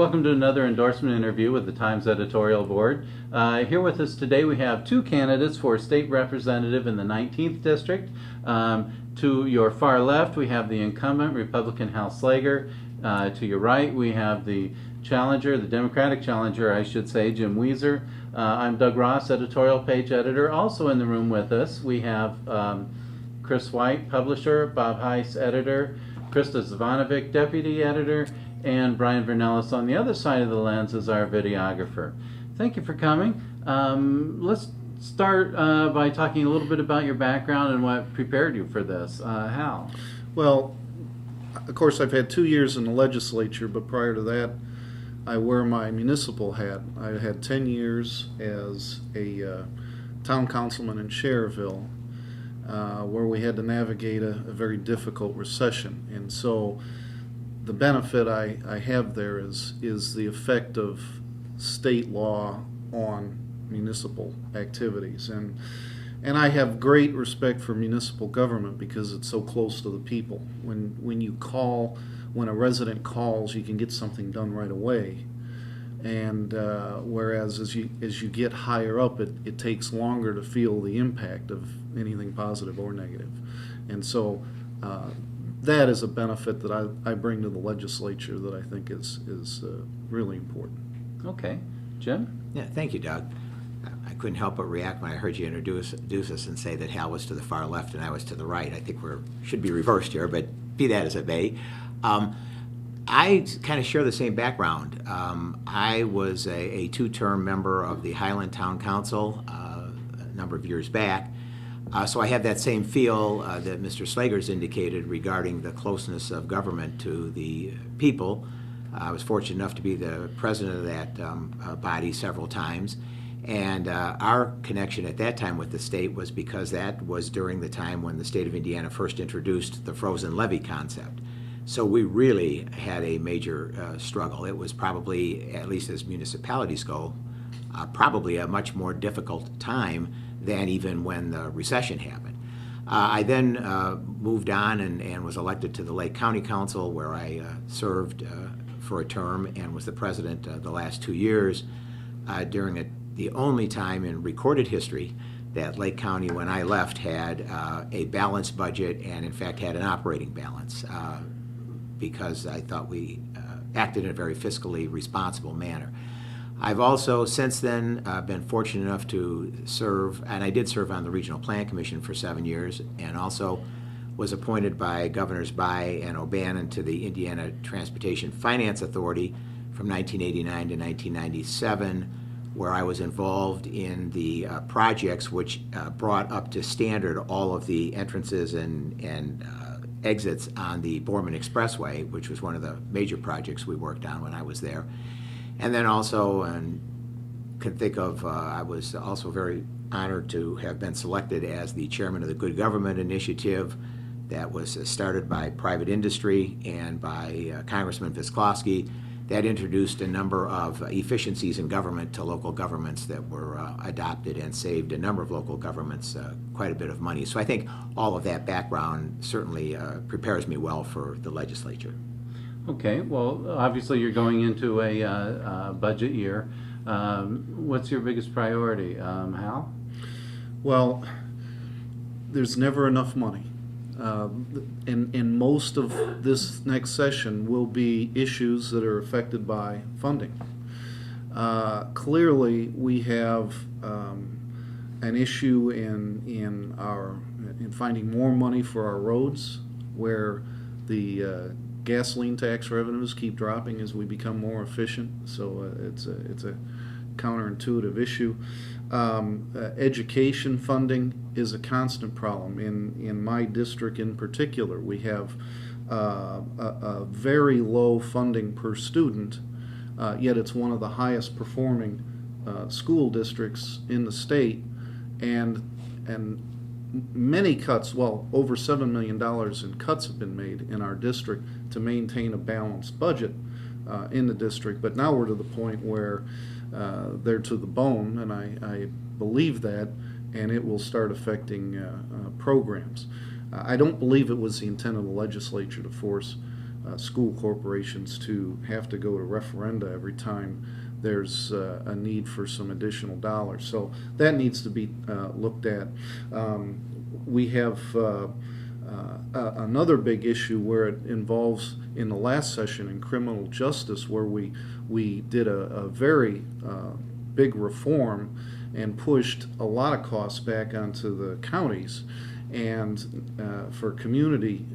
welcome to another endorsement interview with the Times Editorial Board. Here with us today we have two candidates for state representative in the 19th District. To your far left we have the incumbent Republican Hal Slager. To your right we have the challenger, the Democratic challenger I should say, Jim Wieser. I'm Doug Ross, editorial page editor. Also in the room with us we have Chris White, publisher, Bob Heiss, editor, Krista Zvanovic, deputy editor, and Brian Vernellis on the other side of the lens is our videographer. Thank you for coming. Let's start by talking a little bit about your background and what prepared you for this. Hal? Well, of course I've had 2 years in the legislature, but prior to that I wear my municipal hat. I had 10 years as a town councilman in Cherville, where we had to navigate a very difficult recession. And so the benefit I have there is the effect of state law on municipal activities. And I have great respect for municipal government because it's so close to the people. When a resident calls, you can get something done right away. And whereas as you get higher up, it takes longer to feel the impact of anything positive or negative. And so that is a benefit that I bring to the legislature that I think is really important. Okay. Jim? Yeah, thank you, Doug. I couldn't help but react when I heard you introduce us and say that Hal was to the far left and I was to the right. I think should be reversed here, but be that as it may. I kind of share the same background. I was a two-term member of the Highland Town Council a number of years back. So I have that same feel that Mr. Slager's indicated regarding the closeness of government to the people. I was fortunate enough to be the president of that body several times. And our connection at that time with the state was because that was during the time when the state of Indiana first introduced the frozen levy concept. So we really had a major struggle. It was probably, at least as municipalities go, probably a much more difficult time than even when the recession happened. I then moved on and was elected to the Lake County Council, where I served for a term and was the president the last 2 years during the only time in recorded history that Lake County, when I left, had a balanced budget and in fact had an operating balance because I thought we acted in a very fiscally responsible manner. I've also, since then, been fortunate enough to serve, and I did serve on the Regional Plan Commission for 7 years, and also was appointed by Governors Bayh and O'Bannon to the Indiana Transportation Finance Authority from 1989 to 1997, where I was involved in the projects which brought up to standard all of the entrances and exits on the Borman Expressway, which was one of the major projects we worked on when I was there. And then also, and could think of, I was also very honored to have been selected as the chairman of the Good Government Initiative that was started by private industry and by Congressman Visklosky, that introduced a number of efficiencies in government to local governments that were adopted and saved a number of local governments quite a bit of money. So I think all of that background certainly prepares me well for the legislature. Okay, well, obviously you're going into a budget year. What's your biggest priority, Hal? Well, there's never enough money. And most of this next session will be issues that are affected by funding. Clearly, we have an issue in finding more money for our roads, where the gasoline tax revenues keep dropping as we become more efficient. So it's a counterintuitive issue. Education funding is a constant problem. In my district in particular, we have a very low funding per student, yet it's one of the highest performing school districts in the state, and many cuts, well, over $7 million in cuts have been made in our district to maintain a balanced budget in the district. But now we're to the point where they're to the bone, and I believe that, and it will start affecting programs. I don't believe it was the intent of the legislature to force school corporations to have to go to referenda every time there's a need for some additional dollars. So that needs to be looked at. We have another big issue where it involves, in the last session in criminal justice, where we did a very big reform and pushed a lot of costs back onto the counties and for community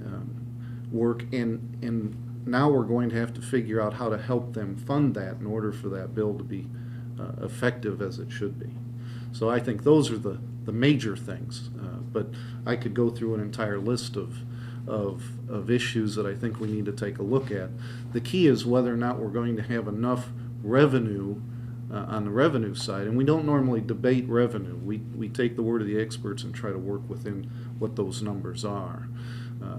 work, and now we're going to have to figure out how to help them fund that in order for that bill to be effective as it should be. So I think those are the major things, but I could go through an entire list of issues that I think we need to take a look at. The key is whether or not we're going to have enough revenue on the revenue side, and we don't normally debate revenue. We take the word of the experts and try to work within what those numbers are.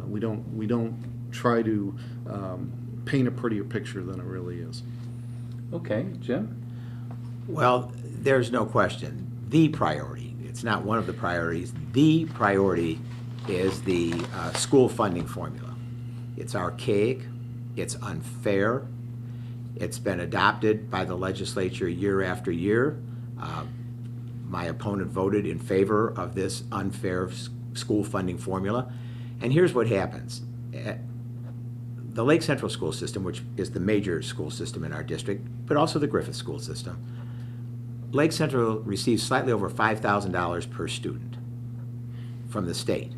We don't try to paint a prettier picture than it really is. Okay, Jim? Well, there's no question. The priority, it's not one of the priorities, the priority is the school funding formula. It's archaic, it's unfair, it's been adopted by the legislature year after year. My opponent voted in favor of this unfair school funding formula. And here's what happens. The Lake Central school system, which is the major school system in our district, but also the Griffith school system, Lake Central receives slightly over $5,000 per student from the state.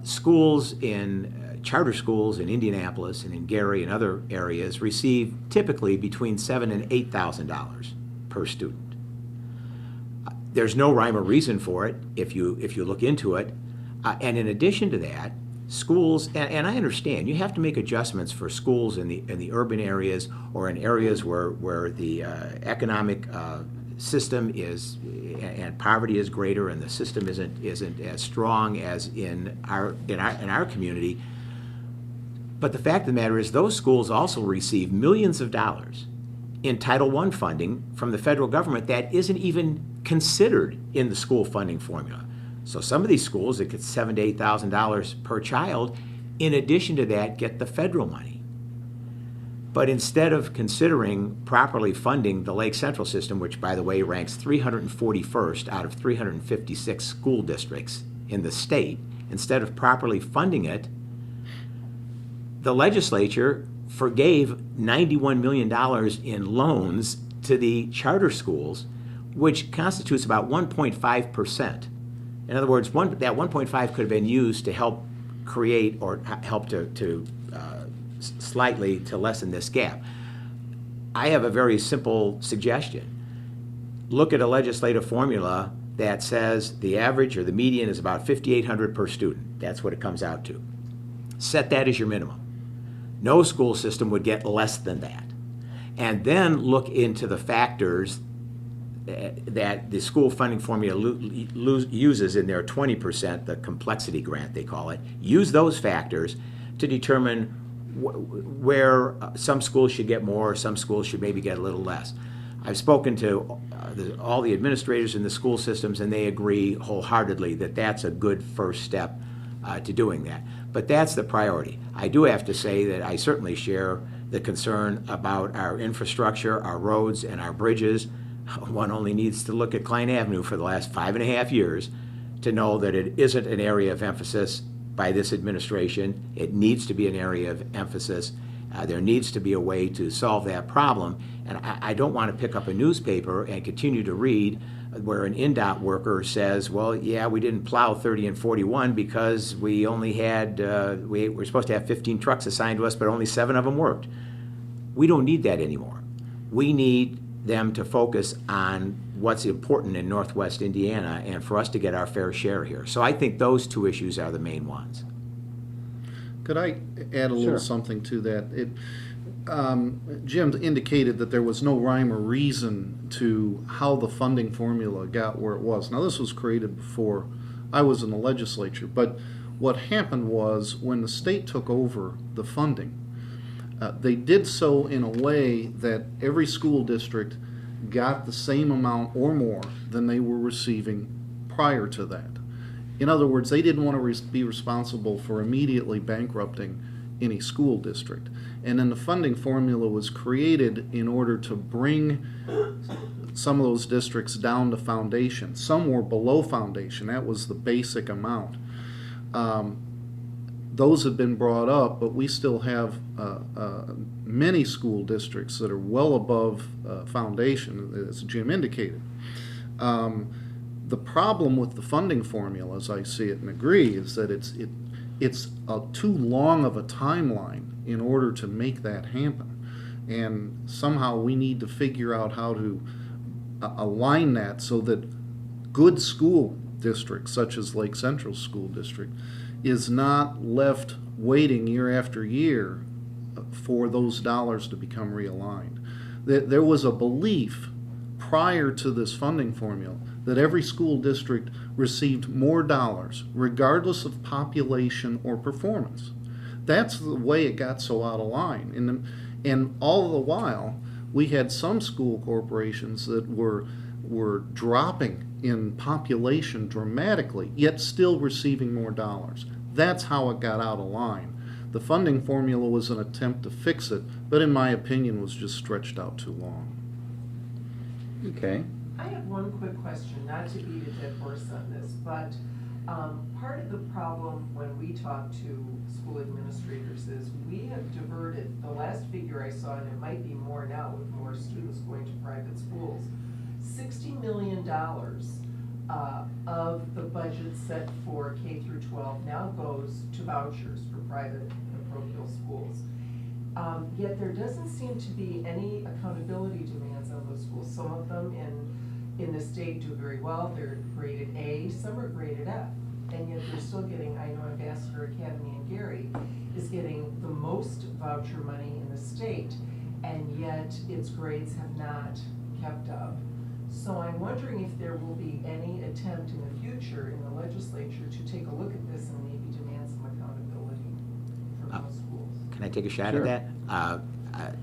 Schools in charter schools in Indianapolis and in Gary and other areas receive typically between $7,000 and $8,000 per student. There's no rhyme or reason for it if you look into it. And in addition to that, schools, and I understand, you have to make adjustments for schools in the urban areas or in areas where the economic system is and poverty is greater and the system isn't as strong as in our community. But the fact of the matter is those schools also receive millions of dollars in Title I funding from the federal government that isn't even considered in the school funding formula. So some of these schools that get $7,000 to $8,000 per child, in addition to that, get the federal money. But instead of considering properly funding the Lake Central system, which, by the way, ranks 341st out of 356 school districts in the state, instead of properly funding it, the legislature forgave $91 million in loans to the charter schools, which constitutes about 1.5%. In other words, that 1.5 could have been used to help create or help to slightly to lessen this gap. I have a very simple suggestion. Look at a legislative formula that says the average or the median is about $5,800 per student. That's what it comes out to. Set that as your minimum. No school system would get less than that. And then look into the factors that the school funding formula uses in their 20%, the complexity grant they call it. Use those factors to determine where some schools should get more, some schools should maybe get a little less. I've spoken to all the administrators in the school systems, and they agree wholeheartedly that that's a good first step to doing that. But that's the priority. I do have to say that I certainly share the concern about our infrastructure, our roads, and our bridges. One only needs to look at Klein Avenue for the last 5.5 years to know that it isn't an area of emphasis by this administration. It needs to be an area of emphasis. There needs to be a way to solve that problem. And I don't want to pick up a newspaper and continue to read where an INDOT worker says, well, yeah, we didn't plow 30 and 41 because we only had, we were supposed to have 15 trucks assigned to us, but only 7 of them worked. We don't need that anymore. We need them to focus on what's important in Northwest Indiana and for us to get our fair share here. So I think those two issues are the main ones. Could I add a little something to that? Jim indicated that there was no rhyme or reason to how the funding formula got where it was. Now, this was created before I was in the legislature, but what happened was when the state took over the funding, they did so in a way that every school district got the same amount or more than they were receiving prior to that. In other words, they didn't want to be responsible for immediately bankrupting any school district. And then the funding formula was created in order to bring some of those districts down to foundation. Some were below foundation. That was the basic amount. Those have been brought up, but we still have many school districts that are well above foundation, as Jim indicated. The problem with the funding formula, as I see it and agree, is that it's too long of a timeline in order to make that happen. And somehow we need to figure out how to align that so that good school districts, such as Lake Central School District, is not left waiting year after year for those dollars to become realigned. There was a belief prior to this funding formula that every school district received more dollars, regardless of population or performance. That's the way it got so out of line. And all the while, we had some school corporations that were dropping in population dramatically, yet still receiving more dollars. That's how it got out of line. The funding formula was an attempt to fix it, but in my opinion was just stretched out too long. Okay. I have one quick question, not to beat a dead horse on this, but part of the problem when we talk to school administrators is we have diverted, the last figure I saw, and it might be more now with more students going to private schools, $60 million of the budget set for K through 12 now goes to vouchers for private and parochial schools. Yet there doesn't seem to be any accountability demands on those schools. Some of them in the state do very well. They're graded A, some are graded F, and yet they're still getting, I know Ambassador Academy in Gary is getting the most voucher money in the state, and yet its grades have not kept up. So I'm wondering if there will be any attempt in the future in the legislature to take a look at this and maybe demand some accountability from those schools. Can I take a shot Sure. at that?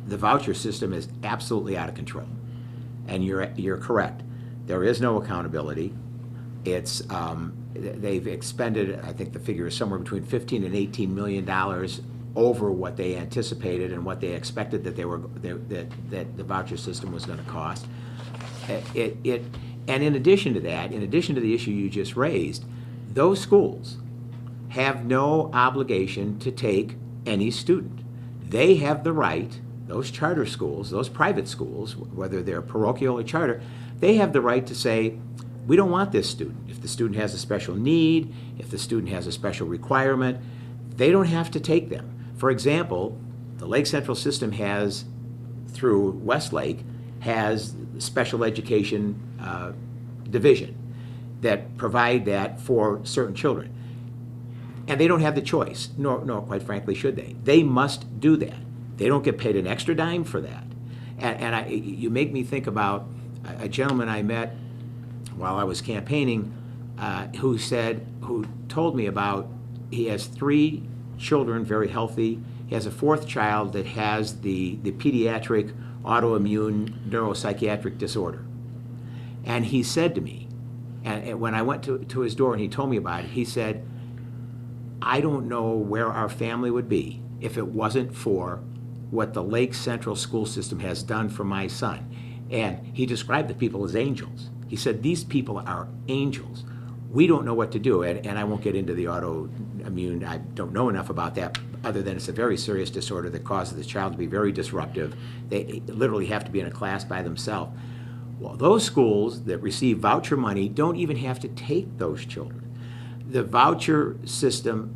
The voucher system is absolutely out of control, and you're correct. There is no accountability. It's they've expended, I think the figure is somewhere between $15 and $18 million over what they anticipated and what they expected that that the voucher system was going to cost. And in addition to that, in addition to the issue you just raised, those schools have no obligation to take any student. They have the right, those charter schools, those private schools, whether they're parochial or charter, they have the right to say, we don't want this student. If the student has a special need, if the student has a special requirement, they don't have to take them. For example, the Lake Central system has, through Westlake, has special education division that provide that for certain children. And they don't have the choice, nor quite frankly should they. They must do that. They don't get paid an extra dime for that. And you make me think about a gentleman I met while I was campaigning who told me about, he has 3 children, very healthy. He has a 4th child that has the pediatric autoimmune neuropsychiatric disorder. And he said to me, and when I went to his door and he told me about it, he said, I don't know where our family would be if it wasn't for what the Lake Central school system has done for my son. And he described the people as angels. He said, these people are angels. We don't know what to do. And I won't get into the autoimmune, I don't know enough about that, other than it's a very serious disorder that causes the child to be very disruptive. They literally have to be in a class by themselves. Well, those schools that receive voucher money don't even have to take those children. The voucher system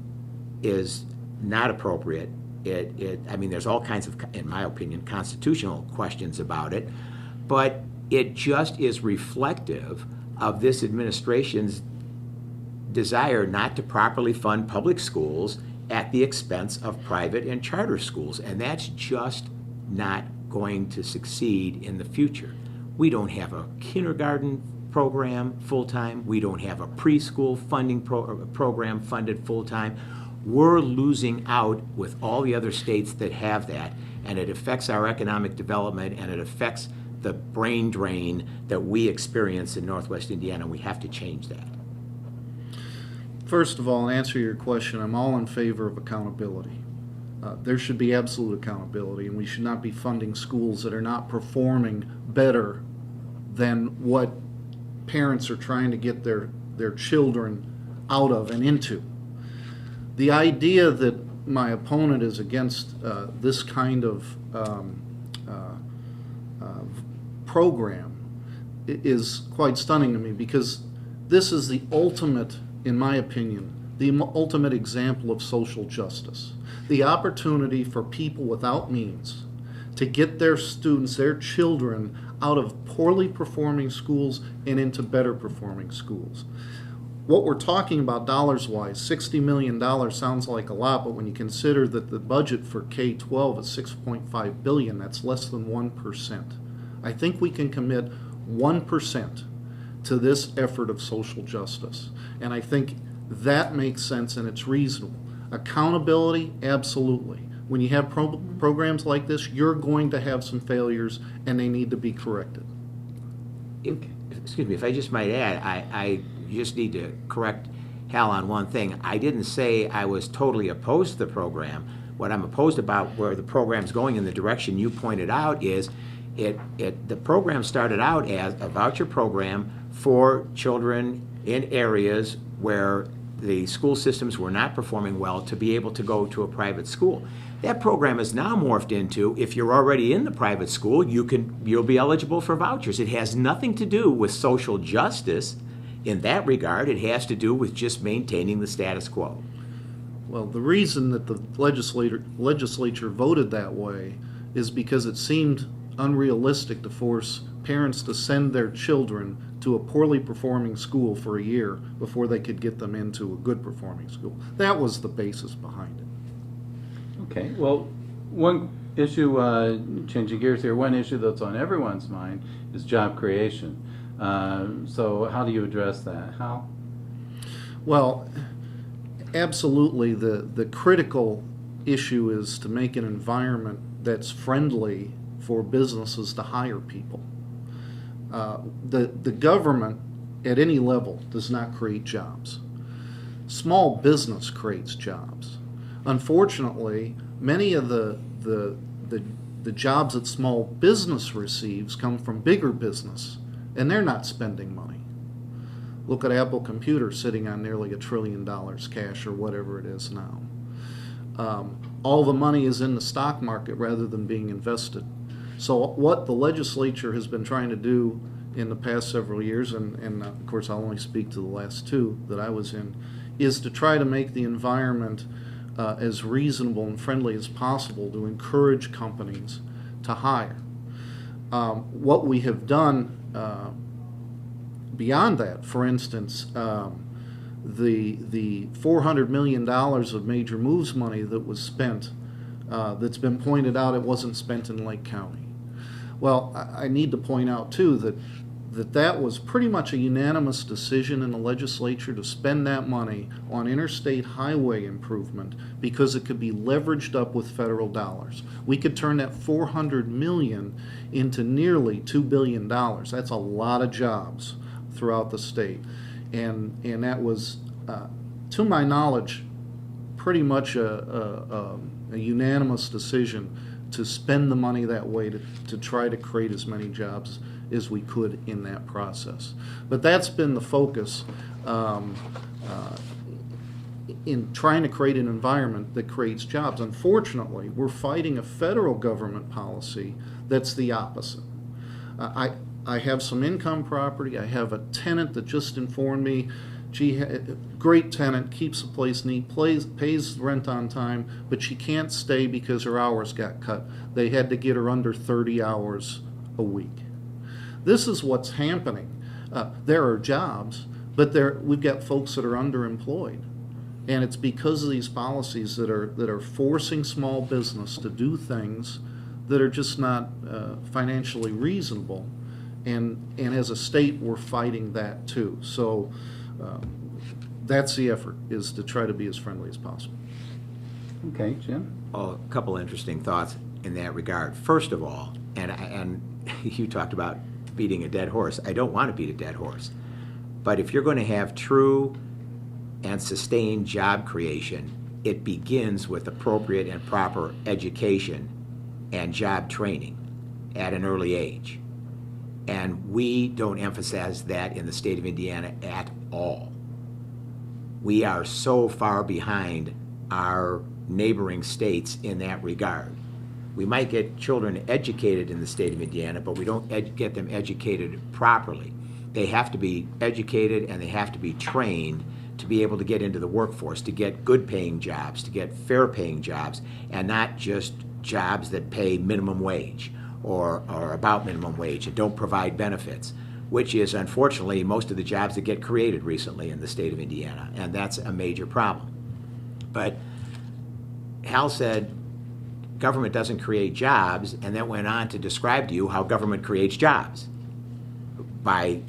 is not appropriate. I mean, there's all kinds of, in my opinion, constitutional questions about it, but it just is reflective of this administration's desire not to properly fund public schools at the expense of private and charter schools, and that's just not going to succeed in the future. We don't have a kindergarten program full-time. We don't have a preschool funding program funded full-time. We're losing out with all the other states that have that, and it affects our economic development, and it affects the brain drain that we experience in Northwest Indiana. We have to change that. First of all, in answer to your question, I'm all in favor of accountability. there should be absolute accountability, and we should not be funding schools that are not performing better than what parents are trying to get their children out of and into. The idea that my opponent is against this kind of program is quite stunning to me, because this is the ultimate, in my opinion, the ultimate example of social justice. The opportunity for people without means to get their students, their children, out of poorly performing schools and into better performing schools. What we're talking about dollars-wise, $60 million sounds like a lot, but when you consider that the budget for K-12 is $6.5 billion, that's less than 1%. I think we can commit 1% to this effort of social justice. And I think that makes sense and it's reasonable. Accountability, absolutely. When you have programs like this, you're going to have some failures and they need to be corrected. Excuse me, if I just might add, I just need to correct Hal on one thing. I didn't say I was totally opposed to the program. What I'm opposed about where the program's going in the direction you pointed out is the program started out as a voucher program for children in areas where the school systems were not performing well to be able to go to a private school. That program is now morphed into, if you're already in the private school, you'll be eligible for vouchers. It has nothing to do with social justice in that regard. It has to do with just maintaining the status quo. Well, the reason that the legislature voted that way is because it seemed unrealistic to force parents to send their children to a poorly performing school for a year before they could get them into a good performing school. That was the basis behind it. Okay, well, one issue, changing gears here, one issue that's on everyone's mind is job creation. So how do you address that? How? Well, absolutely. The critical issue is to make an environment that's friendly for businesses to hire people. The government at any level does not create jobs. Small business creates jobs. Unfortunately, many of the jobs that small business receives come from bigger business, and they're not spending money. Look at Apple Computer sitting on nearly $1 trillion cash or whatever it is now. All the money is in the stock market rather than being invested. So what the legislature has been trying to do in the past several years, and of course I'll only speak to the last two that I was in, is to try to make the environment as reasonable and friendly as possible to encourage companies to hire. What we have done beyond that, for instance, the $400 million of major moves money that was spent, that's been pointed out it wasn't spent in Lake County. Well, I need to point out too that was pretty much a unanimous decision in the legislature to spend that money on interstate highway improvement because it could be leveraged up with federal dollars. We could turn that $400 million into nearly $2 billion. That's a lot of jobs throughout the state. And that was, to my knowledge, pretty much a unanimous decision to spend the money that way to try to create as many jobs as we could in that process. But that's been the focus in trying to create an environment that creates jobs. Unfortunately, we're fighting a federal government policy that's the opposite. I have some income property. I have a tenant that just informed me, gee, great tenant, keeps the place neat, pays rent on time, but she can't stay because her hours got cut. They had to get her under 30 hours a week. This is what's happening. There are jobs, but we've got folks that are underemployed. And it's because of these policies that are forcing small business to do things that are just not financially reasonable. And as a state, we're fighting that too. So that's the effort, is to try to be as friendly as possible. Okay, Jim? Well, a couple interesting thoughts in that regard. First of all, and you talked about beating a dead horse. I don't want to beat a dead horse. But if you're going to have true and sustained job creation, it begins with appropriate and proper education and job training at an early age. And we don't emphasize that in the state of Indiana at all. We are so far behind our neighboring states in that regard. We might get children educated in the state of Indiana, but we don't get them educated properly. They have to be educated and they have to be trained to be able to get into the workforce, to get good paying jobs, to get fair paying jobs, and not just jobs that pay minimum wage or about minimum wage and don't provide benefits, which is unfortunately most of the jobs that get created recently in the state of Indiana, and that's a major problem. But Hal said government doesn't create jobs, and then went on to describe to you how government creates jobs by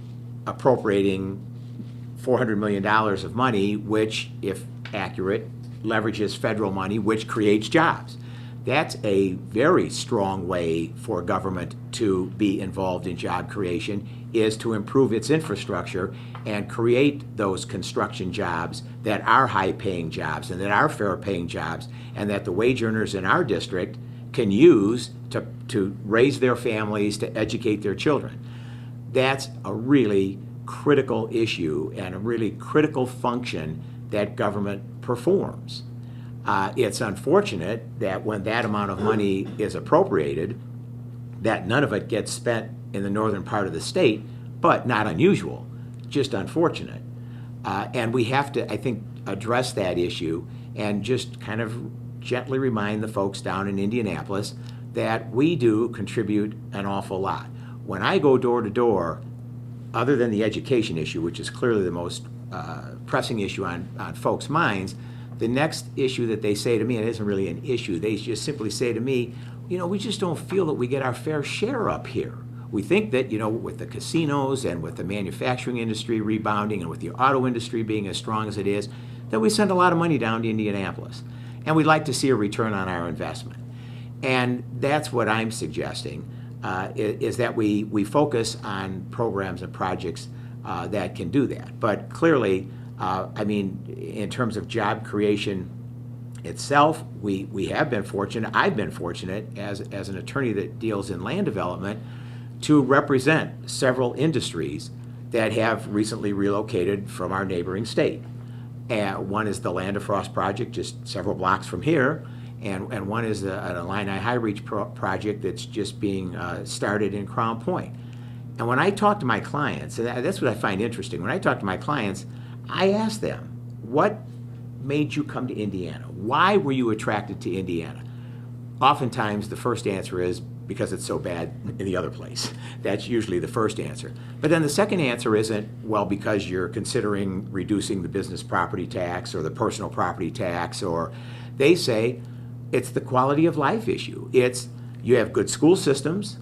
appropriating $400 million of money, which, if accurate, leverages federal money, which creates jobs. That's a very strong way for government to be involved in job creation, is to improve its infrastructure and create those construction jobs that are high-paying jobs and that are fair-paying jobs, and that the wage earners in our district can use to raise their families, to educate their children. That's a really critical issue and a really critical function that government performs. It's unfortunate that when that amount of money is appropriated, that none of it gets spent in the northern part of the state, but not unusual, just unfortunate. And we have to, I think, address that issue and just kind of gently remind the folks down in Indianapolis that we do contribute an awful lot. When I go door to door, other than the education issue, which is clearly the most pressing issue on folks' minds, the next issue that they say to me, and it isn't really an issue, they just simply say to me, you know, we just don't feel that we get our fair share up here. We think that, you know, with the casinos and with the manufacturing industry rebounding and with the auto industry being as strong as it is, that we send a lot of money down to Indianapolis. And we'd like to see a return on our investment. And that's what I'm suggesting, is that we focus on programs and projects that can do that. But clearly, I mean, in terms of job creation itself, we have been fortunate. I've been fortunate as an attorney that deals in land development to represent several industries that have recently relocated from our neighboring state. One is the Land of Frost project, just several blocks from here, and one is an Illini High Reach project that's just being started in Crown Point. And when I talk to my clients, and that's what I find interesting, when I talk to my clients, I ask them, what made you come to Indiana? Why were you attracted to Indiana? Oftentimes the first answer is because it's so bad in the other place. That's usually the first answer. But then the second answer isn't, well, because you're considering reducing the business property tax or the personal property tax, or they say it's the quality of life issue. It's you have good school systems,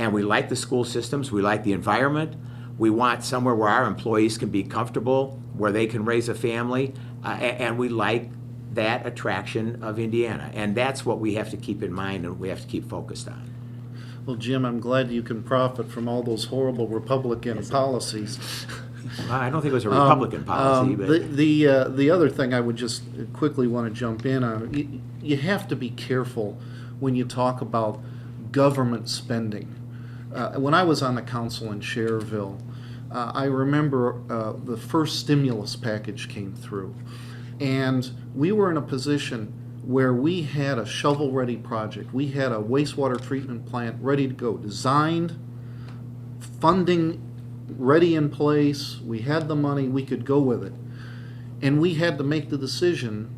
and we like the school systems, we like the environment, we want somewhere where our employees can be comfortable, where they can raise a family, and we like that attraction of Indiana. And that's what we have to keep in mind and we have to keep focused on. Well, Jim, I'm glad you can profit from all those horrible Republican policies. Well, I don't think it was a Republican policy. But The other thing I would just quickly want to jump in on, you have to be careful when you talk about government spending. When I was on the council in Cherville, I remember the first stimulus package came through. And we were in a position where we had a shovel-ready project. We had a wastewater treatment plant ready to go, designed, funding ready in place. We had the money, we could go with it. And we had to make the decision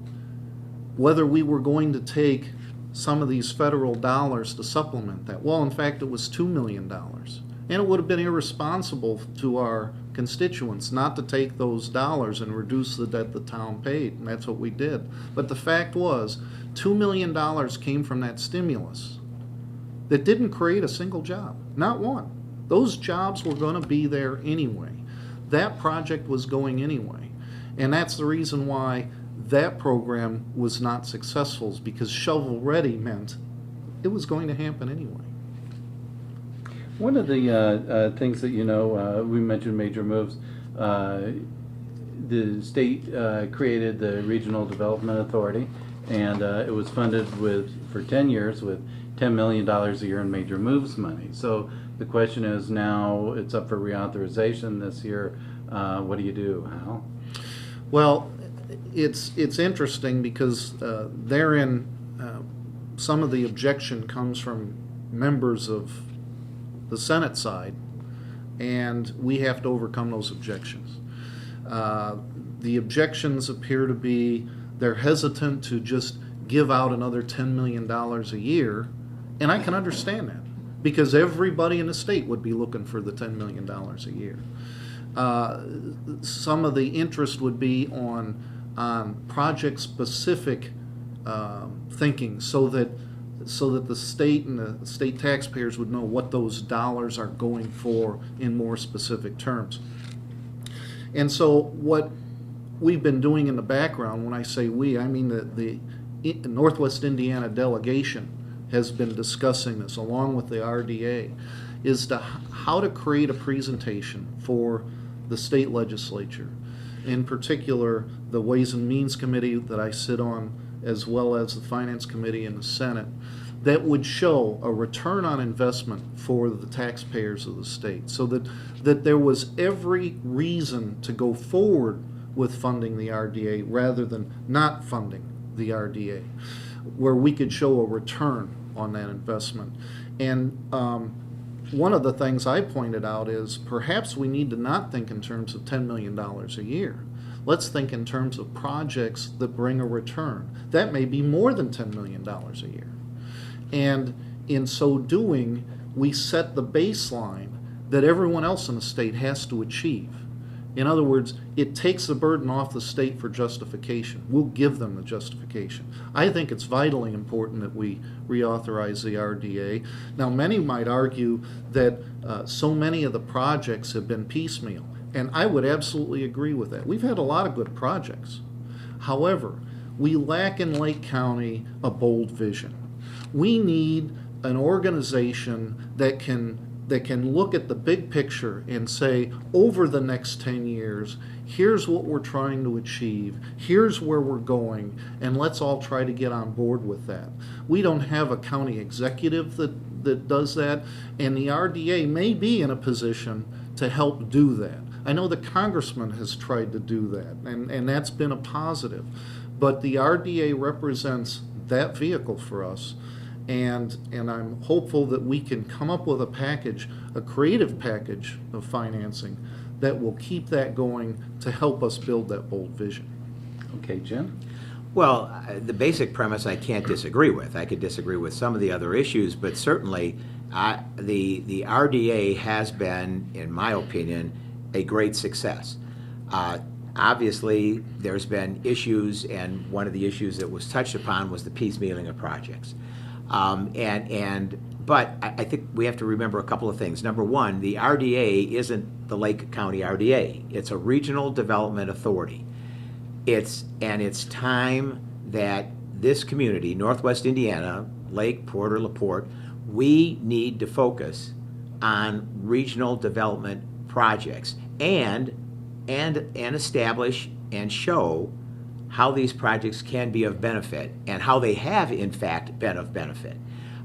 whether we were going to take some of these federal dollars to supplement that. Well, in fact, it was $2 million. And it would have been irresponsible to our constituents not to take those dollars and reduce the debt the town paid, and that's what we did. But the fact was, $2 million came from that stimulus that didn't create a single job, not one. Those jobs were going to be there anyway. That project was going anyway. And that's the reason why that program was not successful, is because shovel-ready meant it was going to happen anyway. One of the things that, we mentioned major moves. the state created the Regional Development Authority, and it was funded for 10 years with $10 million a year in major moves money. So the question is, now it's up for reauthorization this year. What do you do, Hal? Well, it's interesting because therein some of the objection comes from members of the Senate side, and we have to overcome those objections. The objections appear to be they're hesitant to just give out another $10 million a year, and I can understand that because everybody in the state would be looking for the $10 million a year. Some of the interest would be on project-specific thinking, so that the state and the state taxpayers would know what those dollars are going for in more specific terms. And so what we've been doing in the background, when I say we, I mean the Northwest Indiana delegation has been discussing this along with the RDA, is how to create a presentation for the state legislature, in particular the Ways and Means Committee that I sit on, as well as the Finance Committee in the Senate, that would show a return on investment for the taxpayers of the state, so that there was every reason to go forward with funding the RDA rather than not funding the RDA, where we could show a return on that investment. And one of the things I pointed out is perhaps we need to not think in terms of $10 million a year. Let's think in terms of projects that bring a return. That may be more than $10 million a year. And in so doing, we set the baseline that everyone else in the state has to achieve. In other words, it takes the burden off the state for justification. We'll give them the justification. I think it's vitally important that we reauthorize the RDA. Now, many might argue that so many of the projects have been piecemeal, and I would absolutely agree with that. We've had a lot of good projects. However, we lack in Lake County a bold vision. We need an organization that can look at the big picture and say, over the next 10 years, here's what we're trying to achieve, here's where we're going, and let's all try to get on board with that. We don't have a county executive that does that, and the RDA may be in a position to help do that. I know the congressman has tried to do that, and that's been a positive. But the RDA represents that vehicle for us. And I'm hopeful that we can come up with a package, a creative package of financing that will keep that going to help us build that bold vision. Okay, Jim? Well, the basic premise I can't disagree with. I could disagree with some of the other issues, but certainly the RDA has been, in my opinion, a great success. Obviously, there's been issues, and one of the issues that was touched upon was the piecemealing of projects. But I think we have to remember a couple of things. Number one, the RDA isn't the Lake County RDA. It's a regional development authority. It's time that this community, Northwest Indiana, Lake, Porter, LaPorte, we need to focus on regional development projects and establish and show how these projects can be of benefit and how they have in fact been of benefit.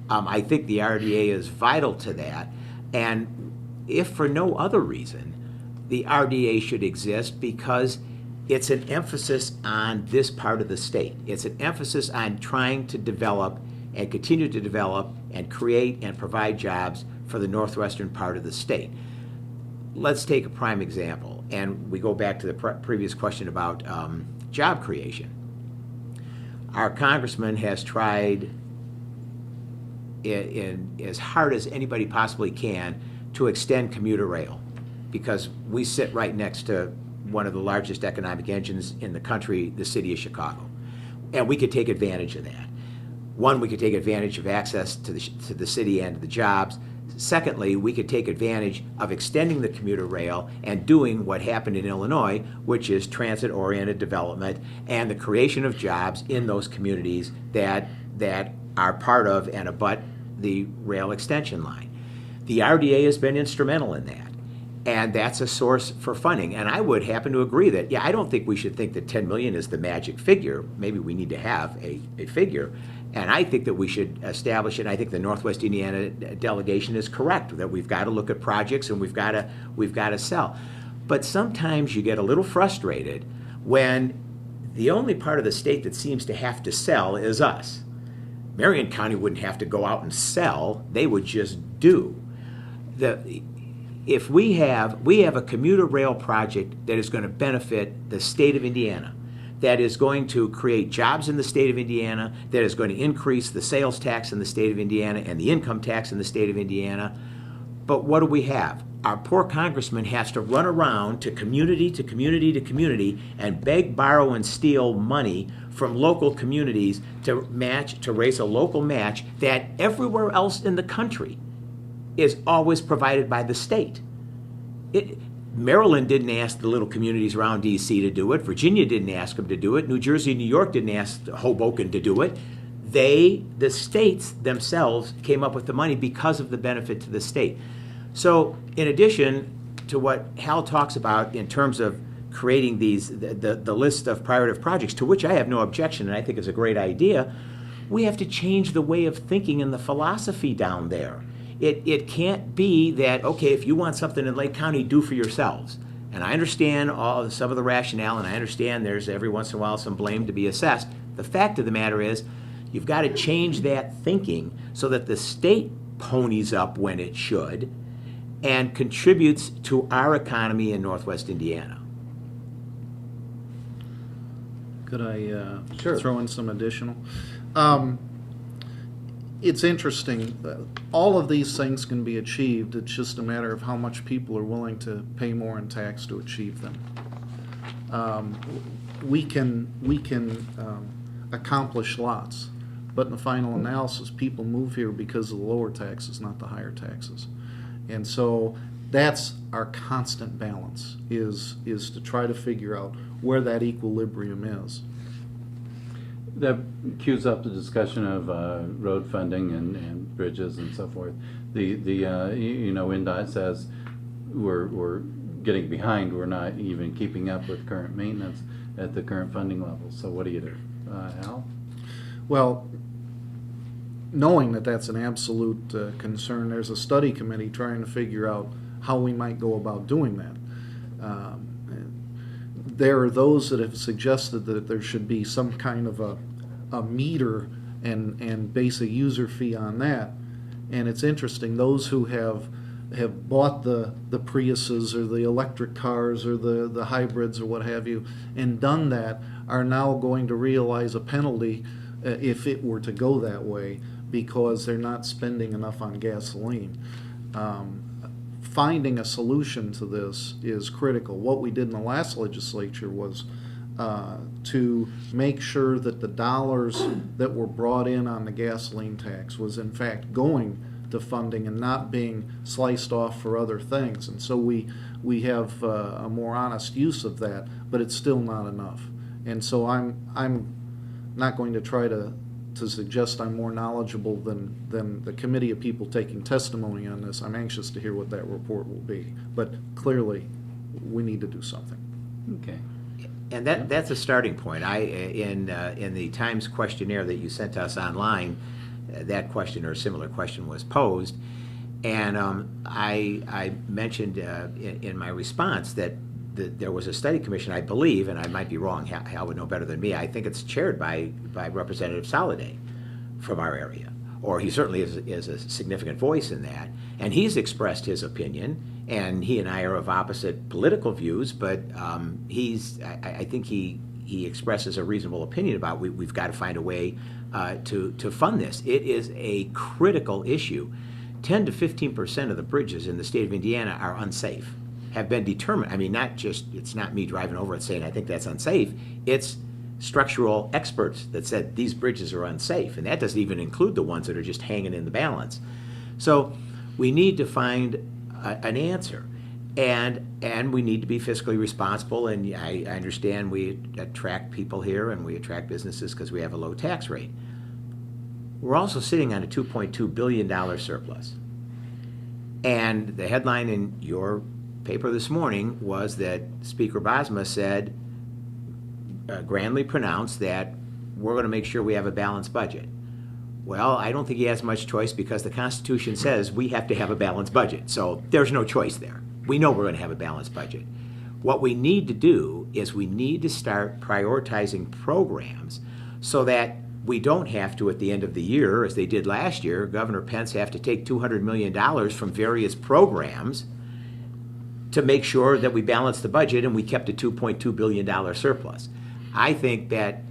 I think the RDA is vital to that, and if for no other reason, the RDA should exist because it's an emphasis on this part of the state. It's an emphasis on trying to develop and continue to develop and create and provide jobs for the northwestern part of the state. Let's take a prime example, and we go back to the previous question about job creation. Our congressman has tried in as hard as anybody possibly can to extend commuter rail, because we sit right next to one of the largest economic engines in the country, the city of Chicago, and we could take advantage of that. One, we could take advantage of access to the city and the jobs. Secondly, we could take advantage of extending the commuter rail and doing what happened in Illinois, which is transit-oriented development and the creation of jobs in those communities that are part of and abut the rail extension line. The RDA has been instrumental in that. And that's a source for funding. And I would happen to agree that, yeah, I don't think we should think that 10 million is the magic figure. Maybe we need to have a figure. And I think that we should establish it. I think the Northwest Indiana delegation is correct, that we've got to look at projects and we've got to sell. But sometimes you get a little frustrated when the only part of the state that seems to have to sell is us. Marion County wouldn't have to go out and sell, they would just do. If we have a commuter rail project that is going to benefit the state of Indiana, that is going to create jobs in the state of Indiana, that is going to increase the sales tax in the state of Indiana and the income tax in the state of Indiana. But what do we have? Our poor congressman has to run around to community to community to community and beg, borrow, and steal money from local communities to raise a local match that everywhere else in the country is always provided by the state. Maryland didn't ask the little communities around D.C. to do it. Virginia didn't ask them to do it. New Jersey and New York didn't ask Hoboken to do it. The states themselves came up with the money because of the benefit to the state. So in addition to what Hal talks about in terms of creating the list of priority projects, to which I have no objection and I think is a great idea, we have to change the way of thinking and the philosophy down there. It can't be that, okay, if you want something in Lake County, do for yourselves. And I understand some of the rationale, and I understand there's every once in a while some blame to be assessed. The fact of the matter is, you've got to change that thinking so that the state ponies up when it should and contributes to our economy in Northwest Indiana. Could I Sure. throw in some additional? It's interesting. All of these things can be achieved. It's just a matter of how much people are willing to pay more in tax to achieve them. We can accomplish lots, but in the final analysis, people move here because of the lower taxes, not the higher taxes. And so that's our constant balance, is to try to figure out where that equilibrium is. That cues up the discussion of road funding and bridges and so forth. INDOT says we're getting behind. We're not even keeping up with current maintenance at the current funding levels. So what do you do, Al? Well, knowing that that's an absolute concern, there's a study committee trying to figure out how we might go about doing that. There are those that have suggested that there should be some kind of a meter and base a user fee on that. And it's interesting, those who have bought the Priuses or the electric cars or the hybrids or what have you and done that are now going to realize a penalty if it were to go that way, because they're not spending enough on gasoline. Finding a solution to this is critical. What we did in the last legislature was to make sure that the dollars that were brought in on the gasoline tax was in fact going to funding and not being sliced off for other things. And so we have a more honest use of that, but it's still not enough. And so I'm not going to try to suggest I'm more knowledgeable than the committee of people taking testimony on this. I'm anxious to hear what that report will be. But clearly, we need to do something. Okay. And that's a starting point. In the Times questionnaire that you sent us online, that question or a similar question was posed, and I mentioned in my response that there was a study commission, I believe, and I might be wrong, Hal would know better than me, I think it's chaired by Representative Soliday from our area, or he certainly is a significant voice in that, and he's expressed his opinion, and he and I are of opposite political views, but I think he expresses a reasonable opinion about we've got to find a way to fund this. It is a critical issue. 10 to 15% of the bridges in the state of Indiana are unsafe, have been determined. I mean, it's not me driving over it saying I think that's unsafe. It's structural experts that said these bridges are unsafe, and that doesn't even include the ones that are just hanging in the balance. So we need to find an answer, and we need to be fiscally responsible. And I understand we attract people here and we attract businesses because we have a low tax rate. We're also sitting on a $2.2 billion surplus. And the headline in your paper this morning was that Speaker Bosma said, grandly pronounced that we're going to make sure we have a balanced budget. Well, I don't think he has much choice because the Constitution says we have to have a balanced budget. So there's no choice there. We know we're going to have a balanced budget. What we need to do is we need to start prioritizing programs so that we don't have to, at the end of the year, as they did last year, Governor Pence have to take $200 million from various programs to make sure that we balance the budget and we kept a $2.2 billion surplus. I think that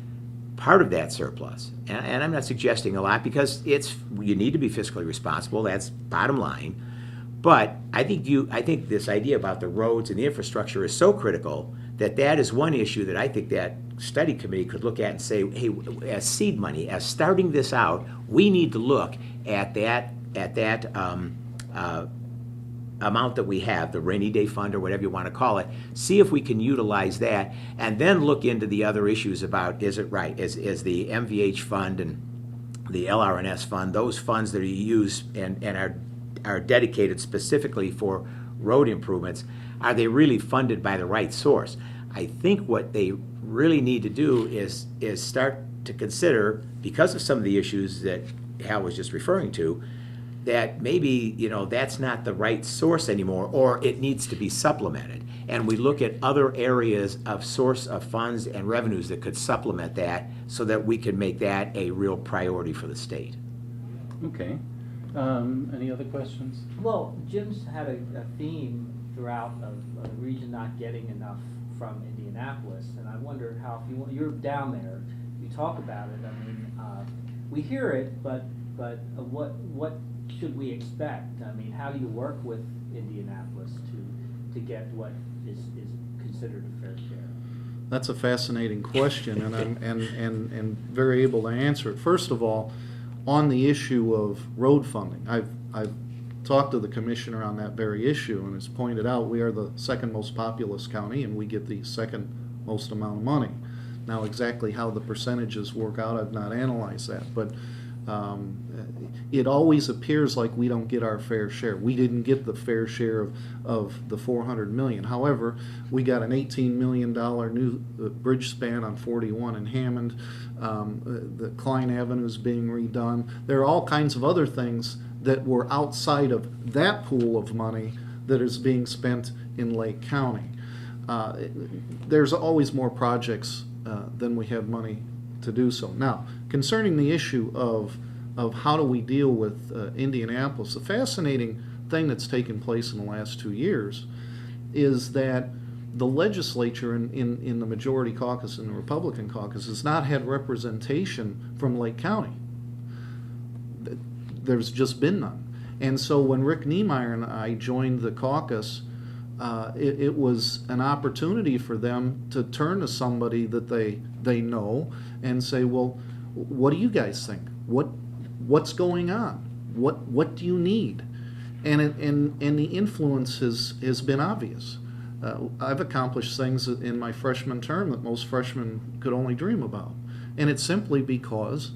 part of that surplus, and I'm not suggesting a lot because you need to be fiscally responsible, that's bottom line, but I think this idea about the roads and the infrastructure is so critical that is one issue that I think that study committee could look at and say, hey, as seed money, as starting this out, we need to look at that amount that we have, the rainy day fund or whatever you want to call it, see if we can utilize that, and then look into the other issues about, is it right, is the MVH fund and the LRNS fund, those funds that are used and are dedicated specifically for road improvements, are they really funded by the right source? I think what they really need to do is start to consider, because of some of the issues that Hal was just referring to, that maybe, that's not the right source anymore, or it needs to be supplemented. And we look at other areas of source of funds and revenues that could supplement that so that we can make that a real priority for the state. Okay. Any other questions? Well, Jim's had a theme throughout of the region not getting enough from Indianapolis, and I wonder how, if you're down there, you talk about it. I mean, we hear it, but what should we expect? I mean, how do you work with Indianapolis to get what is considered a fair share? That's a fascinating question, and I'm and very able to answer it. First of all, on the issue of road funding, I've talked to the commissioner on that very issue, and as pointed out, we are the second most populous county, and we get the second most amount of money. Now, exactly how the percentages work out, I've not analyzed that, but it always appears like we don't get our fair share. We didn't get the fair share of the $400 million. However, we got an $18 million new bridge span on 41 in Hammond. The Klein Avenue is being redone. There are all kinds of other things that were outside of that pool of money that is being spent in Lake County. There's always more projects than we have money to do so. Now, concerning the issue of how do we deal with Indianapolis, the fascinating thing that's taken place in the last 2 years is that the legislature in the majority caucus and the Republican caucus has not had representation from Lake County. There's just been none. And so when Rick Niemeyer and I joined the caucus, it was an opportunity for them to turn to somebody that they know and say, well, what do you guys think? What's going on? What do you need? And the influence has been obvious. I've accomplished things in my freshman term that most freshmen could only dream about. And it's simply because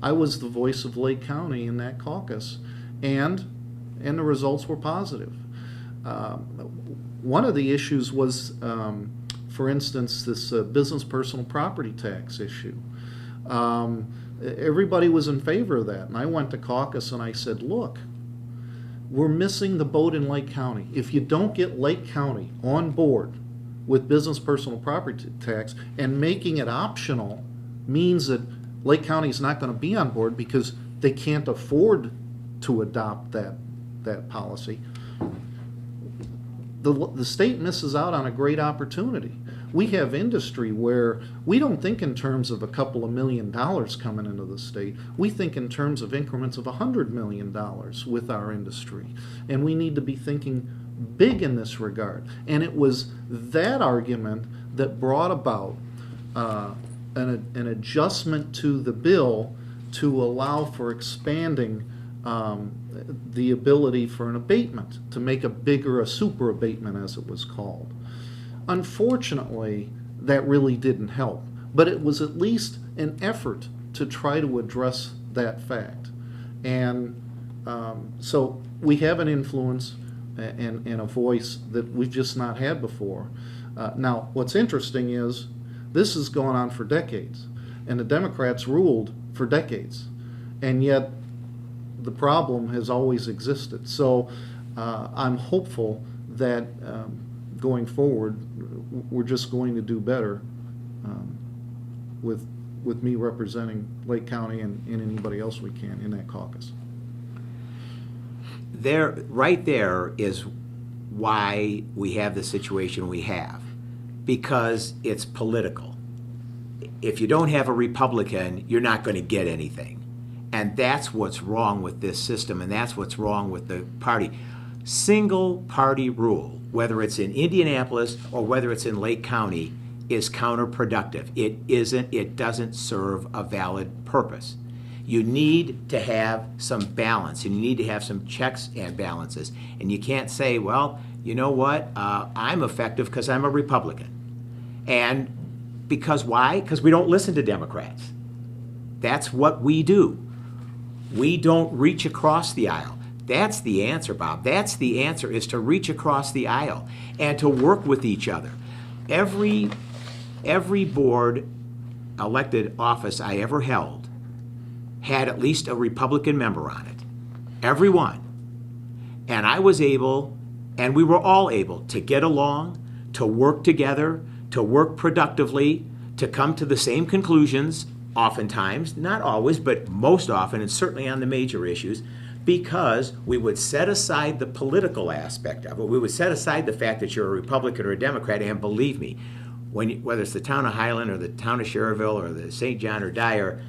I was the voice of Lake County in that caucus, and the results were positive. One of the issues was, for instance, this business personal property tax issue. Everybody was in favor of that, and I went to caucus and I said, look, we're missing the boat in Lake County. If you don't get Lake County on board with business personal property tax, and making it optional means that Lake County is not going to be on board because they can't afford to adopt that policy, the state misses out on a great opportunity. We have industry where we don't think in terms of a couple of $1 million coming into the state. We think in terms of increments of $100 million with our industry. And we need to be thinking big in this regard. And it was that argument that brought about an adjustment to the bill to allow for expanding the ability for an abatement, to make a super abatement as it was called. Unfortunately, that really didn't help, but it was at least an effort to try to address that fact. And so we have an influence. and a voice that we've just not had before. Now, what's interesting is this has gone on for decades, and the Democrats ruled for decades, and yet the problem has always existed. So I'm hopeful that going forward, we're just going to do better with me representing Lake County and anybody else we can in that caucus. Right there is why we have the situation we have, because it's political. If you don't have a Republican, you're not going to get anything. And that's what's wrong with this system, and that's what's wrong with the party. Single party rule, whether it's in Indianapolis or whether it's in Lake County, is counterproductive. It doesn't serve a valid purpose. You need to have some balance, and you need to have some checks and balances. And you can't say, well, you know what, I'm effective because I'm a Republican. And because why? Because we don't listen to Democrats. That's what we do. We don't reach across the aisle. That's the answer, Bob. That's the answer, is to reach across the aisle and to work with each other. Every board elected office I ever held had at least a Republican member on it. Every one. And I was able, and we were all able, to get along, to work together, to work productively, to come to the same conclusions, oftentimes, not always, but most often, and certainly on the major issues, because we would set aside the political aspect of it. We would set aside the fact that you're a Republican or a Democrat, and believe me, whether it's the town of Highland or the town of Schererville or the St. John or Dyer,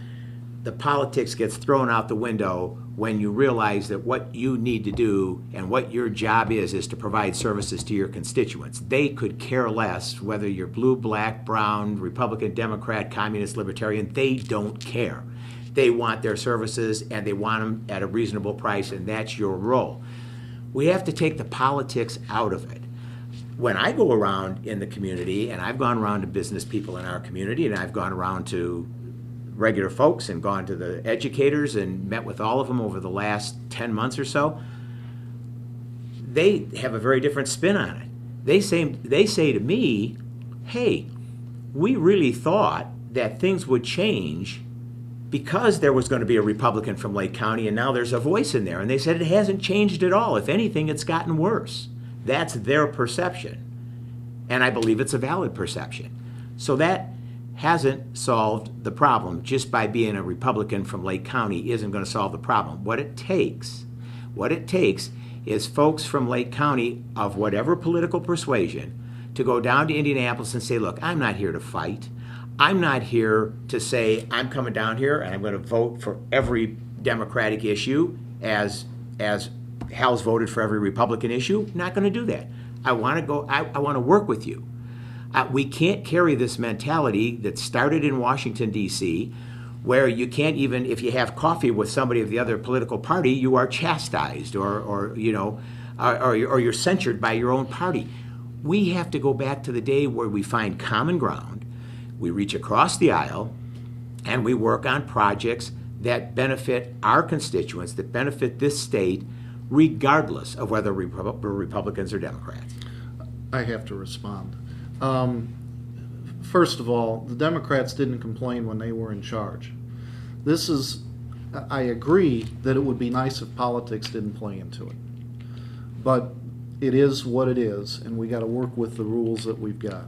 the politics gets thrown out the window when you realize that what you need to do and what your job is to provide services to your constituents. They could care less whether you're blue, black, brown, Republican, Democrat, communist, libertarian. They don't care. They want their services, and they want them at a reasonable price, and that's your role. We have to take the politics out of it. When I go around in the community, and I've gone around to business people in our community, and I've gone around to regular folks and gone to the educators and met with all of them over the last 10 months or so, they have a very different spin on it. They say to me, hey, we really thought that things would change because there was going to be a Republican from Lake County, and now there's a voice in there. And they said it hasn't changed at all. If anything, it's gotten worse. That's their perception. And I believe it's a valid perception. So that hasn't solved the problem. Just by being a Republican from Lake County isn't going to solve the problem. What it takes is folks from Lake County of whatever political persuasion to go down to Indianapolis and say, look, I'm not here to fight. I'm not here to say I'm coming down here and I'm going to vote for every Democratic issue as Hal's voted for every Republican issue. Not going to do that. I want to work with you. We can't carry this mentality that started in Washington, D.C., where you can't even, if you have coffee with somebody of the other political party, you are chastised or you're censured by your own party. We have to go back to the day where we find common ground, we reach across the aisle, and we work on projects that benefit our constituents, that benefit this state, regardless of whether we're Republicans or Democrats. I have to respond. First of all, the Democrats didn't complain when they were in charge. I agree that it would be nice if politics didn't play into it. But it is what it is, and we got to work with the rules that we've got.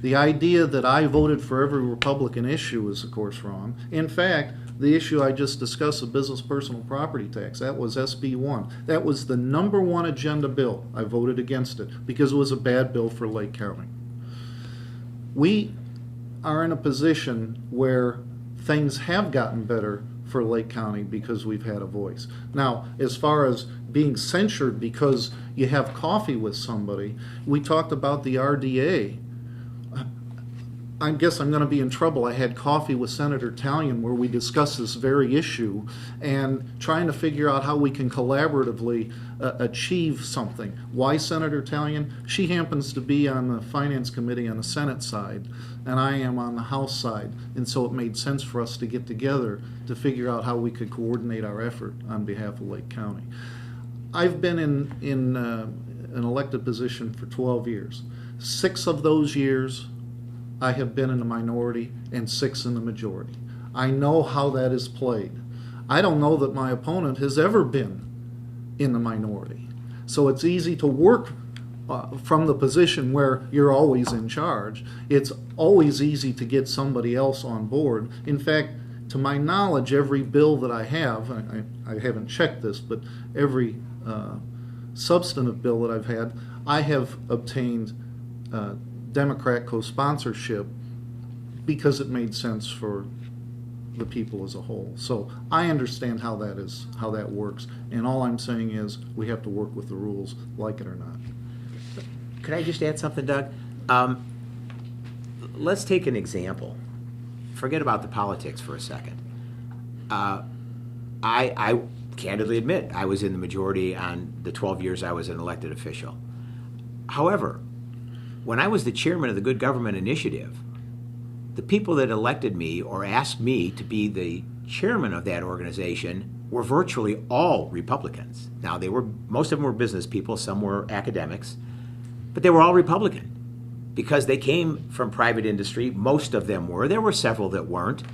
The idea that I voted for every Republican issue is, of course, wrong. In fact, the issue I just discussed, the business personal property tax, that was SB 1. That was the #1 agenda bill. I voted against it because it was a bad bill for Lake County. We are in a position where things have gotten better for Lake County because we've had a voice. Now, as far as being censured because you have coffee with somebody, we talked about the RDA. I guess I'm going to be in trouble. I had coffee with Senator Talion where we discussed this very issue and trying to figure out how we can collaboratively achieve something. Why Senator Talion? She happens to be on the Finance Committee on the Senate side, and I am on the House side. And so it made sense for us to get together to figure out how we could coordinate our effort on behalf of Lake County. I've been in an elected position for 12 years. 6 of those years I have been in the minority and 6 in the majority. I know how that is played. I don't know that my opponent has ever been in the minority. So it's easy to work from the position where you're always in charge. It's always easy to get somebody else on board. In fact, to my knowledge, every bill that I have, I haven't checked this, but every substantive bill that I've had, I have obtained Democrat co-sponsorship because it made sense for the people as a whole. So I understand how that works, and all I'm saying is we have to work with the rules, like it or not. Could I just add something, Doug? Let's take an example. Forget about the politics for a second. I candidly admit I was in the majority on the 12 years I was an elected official. However, when I was the chairman of the Good Government Initiative, the people that elected me or asked me to be the chairman of that organization were virtually all Republicans. Now, most of them were business people, some were academics, but they were all Republican because they came from private industry. Most of them were. There were several that weren't.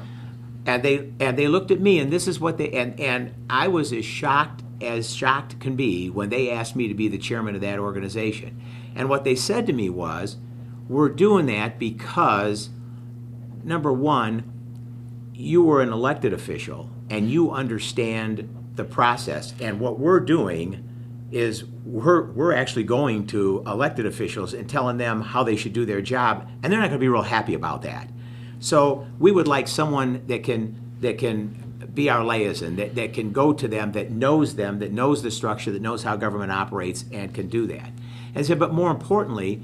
And they looked at me, and this is what and I was as shocked can be when they asked me to be the chairman of that organization. And what they said to me was, we're doing that because, number one, you were an elected official and you understand the process. And what we're doing is we're actually going to elected officials and telling them how they should do their job, and they're not going to be real happy about that. So we would like someone that can be our liaison, that can go to them, that knows the structure, that knows how government operates, and can do that. And I said, but more importantly,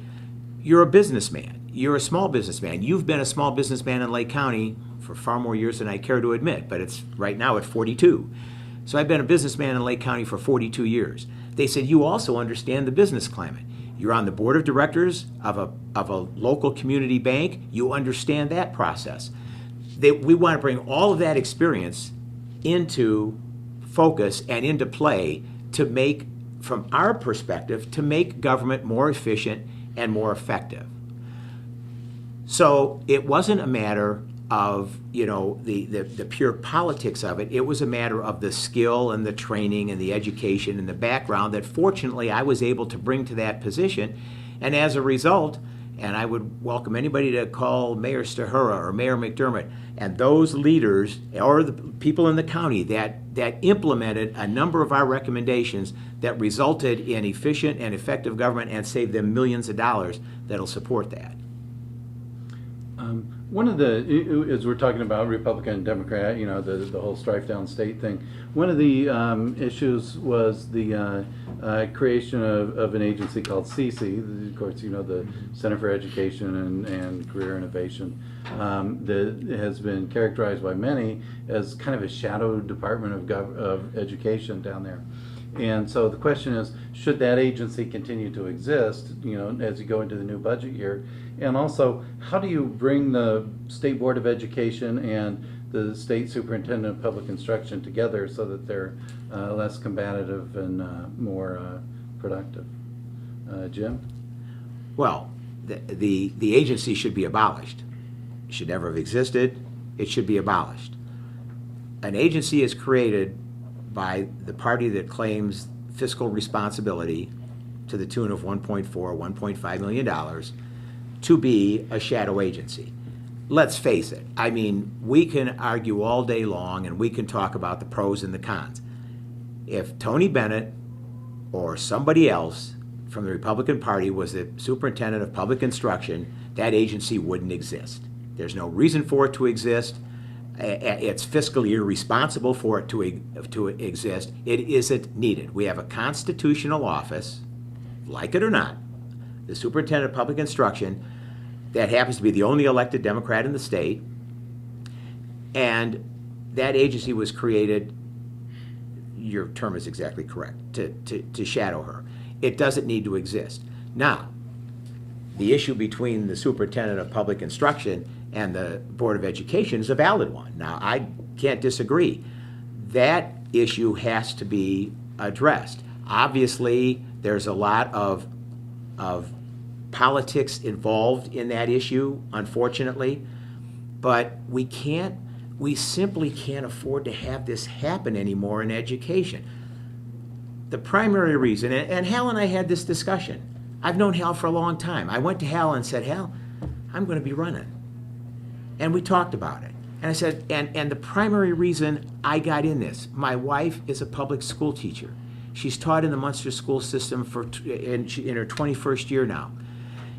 you're a businessman. You're a small businessman. You've been a small businessman in Lake County for far more years than I care to admit, but it's right now at 42. So I've been a businessman in Lake County for 42 years. They said, you also understand the business climate. You're on the board of directors of a local community bank. You understand that process. We want to bring all of that experience into focus and into play to make, from our perspective, to make government more efficient and more effective. So it wasn't a matter of, the pure politics of it. It was a matter of the skill and the training and the education and the background that fortunately I was able to bring to that position. And as a result, and I would welcome anybody to call Mayor Stahura or Mayor McDermott and those leaders or the people in the county that implemented a number of our recommendations that resulted in efficient and effective government and saved them millions of dollars that'll support that. One of the, as we're talking about Republican and Democrat, the whole strife downstate thing, one of the issues was the creation of an agency called CC, of course, the Center for Education and Career Innovation, that has been characterized by many as kind of a shadow department of education down there. And so the question is, should that agency continue to exist, as you go into the new budget year? And also, how do you bring the State Board of Education and the State Superintendent of Public Instruction together so that they're less combative and more productive? Jim? Well, the agency should be abolished. It should never have existed. It should be abolished. An agency is created by the party that claims fiscal responsibility to the tune of $1.5 million to be a shadow agency. Let's face it. I mean, we can argue all day long and we can talk about the pros and the cons. If Tony Bennett or somebody else from the Republican Party was the superintendent of public instruction, that agency wouldn't exist. There's no reason for it to exist. It's fiscally irresponsible for it to exist. It isn't needed. We have a constitutional office, like it or not, the superintendent of public instruction, that happens to be the only elected Democrat in the state, and that agency was created, your term is exactly correct, to shadow her. It doesn't need to exist. Now, the issue between the superintendent of public instruction and the Board of Education is a valid one. Now, I can't disagree. That issue has to be addressed. Obviously, there's a lot of politics involved in that issue, unfortunately, but we simply can't afford to have this happen anymore in education. The primary reason, and Hal and I had this discussion. I've known Hal for a long time. I went to Hal and said, Hal, I'm going to be running. And we talked about it. And I said, and the primary reason I got in this, my wife is a public school teacher. She's taught in the Munster school system in her 21st year now.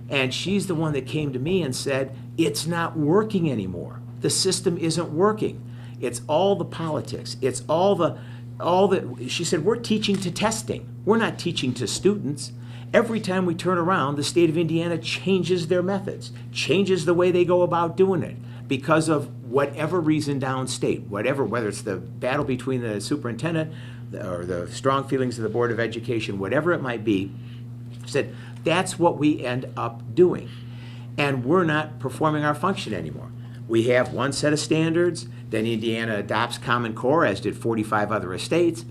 And she's the one that came to me and said, it's not working anymore. The system isn't working. It's all the politics. It's all the, she said, we're teaching to testing. We're not teaching to students. Every time we turn around, the state of Indiana changes their methods, changes the way they go about doing it because of whatever reason downstate, whether it's the battle between the superintendent or the strong feelings of the Board of Education, whatever it might be, said that's what we end up doing. And we're not performing our function anymore. We have one set of standards, then Indiana adopts Common Core, as did 45 other states.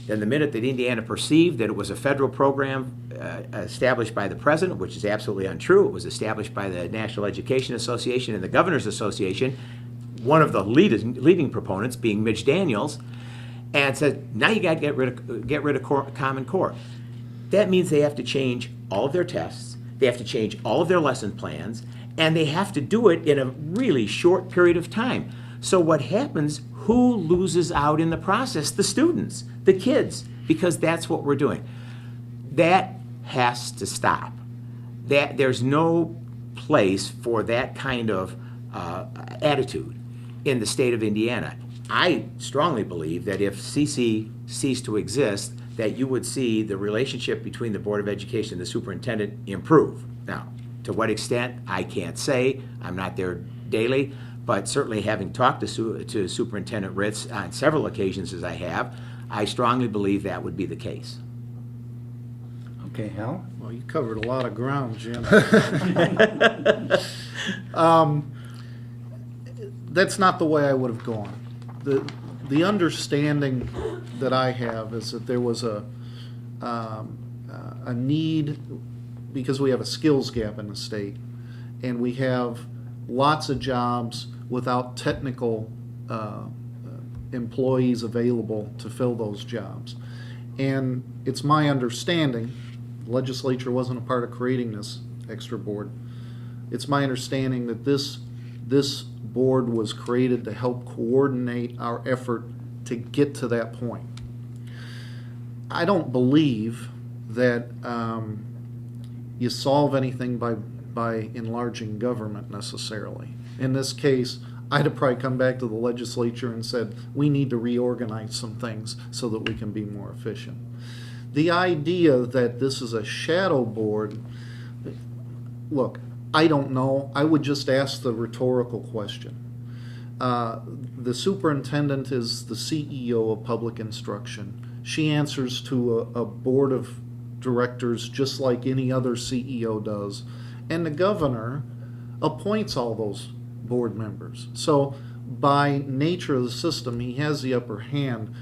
Then the minute that Indiana perceived that it was a federal program established by the president, which is absolutely untrue, it was established by the National Education Association and the Governors Association, one of the leading proponents being Mitch Daniels, and said, now you got to get rid of Common Core. That means they have to change all of their tests, they have to change all of their lesson plans, and they have to do it in a really short period of time. So what happens, who loses out in the process? The students, the kids, because that's what we're doing. That has to stop. There's no place for that kind of attitude in the state of Indiana. I strongly believe that if CC ceased to exist, that you would see the relationship between the Board of Education and the superintendent improve. Now, to what extent, I can't say. I'm not there daily, but certainly having talked to Superintendent Ritz on several occasions as I have, I strongly believe that would be the case. Okay, Hal? Well, you covered a lot of ground, Jim. That's not the way I would have gone. The understanding that I have is that there was a need, because we have a skills gap in the state, and we have lots of jobs without technical employees available to fill those jobs. And it's my understanding, the legislature wasn't a part of creating this extra board, it's my understanding that this board was created to help coordinate our effort to get to that point. I don't believe that you solve anything by enlarging government necessarily. In this case, I'd have probably come back to the legislature and said, we need to reorganize some things so that we can be more efficient. The idea that this is a shadow board, look, I don't know. I would just ask the rhetorical question. The superintendent is the CEO of public instruction. She answers to a board of directors just like any other CEO does. And the governor appoints all those board members. So by nature of the system, he has the upper hand.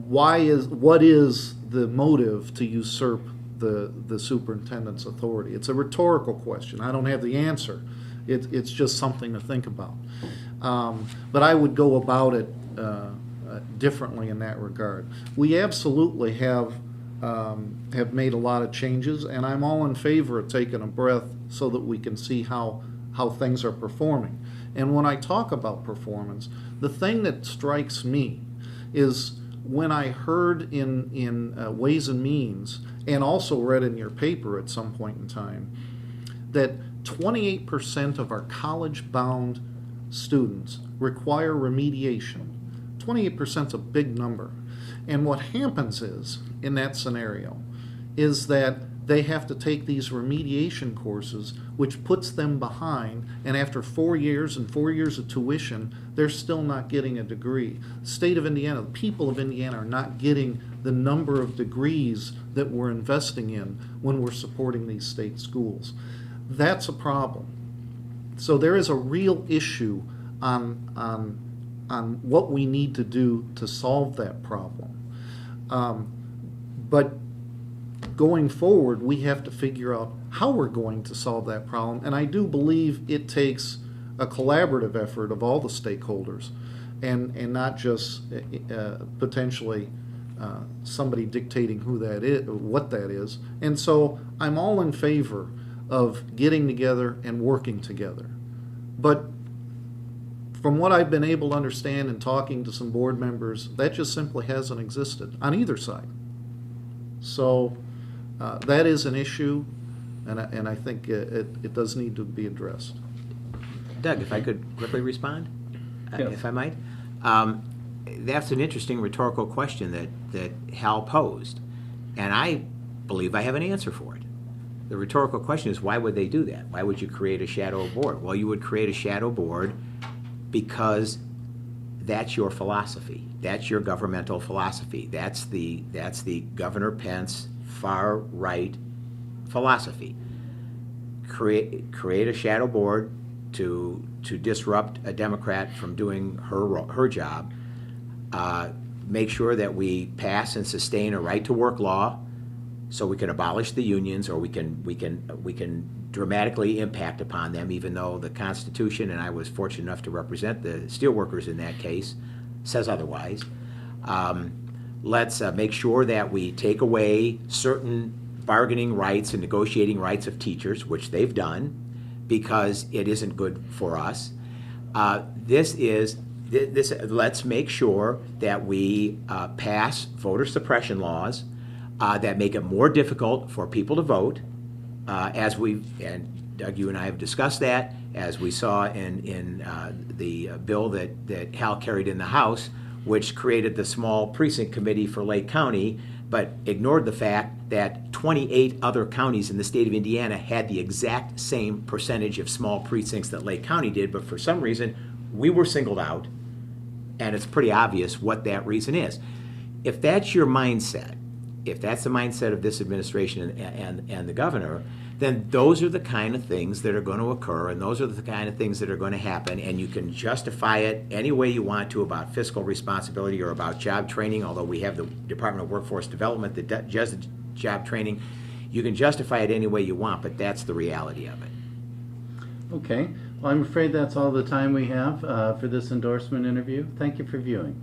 What is the motive to usurp the superintendent's authority? It's a rhetorical question. I don't have the answer. It's just something to think about. But I would go about it differently in that regard. We absolutely have made a lot of changes, and I'm all in favor of taking a breath so that we can see how things are performing. And when I talk about performance, the thing that strikes me is when I heard in Ways and Means, and also read in your paper at some point in time, that 28% of our college-bound students require remediation. 28% is a big number. And what happens is, in that scenario, is that they have to take these remediation courses, which puts them behind, and after 4 years and 4 years of tuition, they're still not getting a degree. The state of Indiana, the people of Indiana are not getting the number of degrees that we're investing in when we're supporting these state schools. That's a problem. So there is a real issue on what we need to do to solve that problem. But going forward, we have to figure out how we're going to solve that problem. And I do believe it takes a collaborative effort of all the stakeholders, and not just potentially somebody dictating who that is, what that is. And so I'm all in favor of getting together and working together. But from what I've been able to understand and talking to some board members, that just simply hasn't existed on either side. So that is an issue, and I think it does need to be addressed. Doug, if I could quickly respond, Yes. if I might. That's an interesting rhetorical question that Hal posed, and I believe I have an answer for it. The rhetorical question is, why would they do that? Why would you create a shadow board? Well, you would create a shadow board because that's your philosophy. That's your governmental philosophy. That's the Governor Pence far right philosophy. Create a shadow board to disrupt a Democrat from doing her job. Make sure that we pass and sustain a right to work law, so we can abolish the unions, or we can dramatically impact upon them, even though the Constitution, and I was fortunate enough to represent the steelworkers in that case, says otherwise. Let's make sure that we take away certain bargaining rights and negotiating rights of teachers, which they've done, because it isn't good for us. Let's make sure that we pass voter suppression laws that make it more difficult for people to vote, and Doug, you and I have discussed that, as we saw in the bill that Hal carried in the House, which created the small precinct committee for Lake County, but ignored the fact that 28 other counties in the state of Indiana had the exact same percentage of small precincts that Lake County did, but for some reason we were singled out, and it's pretty obvious what that reason is. If that's your mindset, if that's the mindset of this administration and the governor, then those are the kind of things that are going to occur, and those are the kind of things that are going to happen, and you can justify it any way you want to about fiscal responsibility or about job training, although we have the Department of Workforce Development that does job training. You can justify it any way you want, but that's the reality of it. Okay, well, I'm afraid that's all the time we have for this endorsement interview. Thank you for viewing.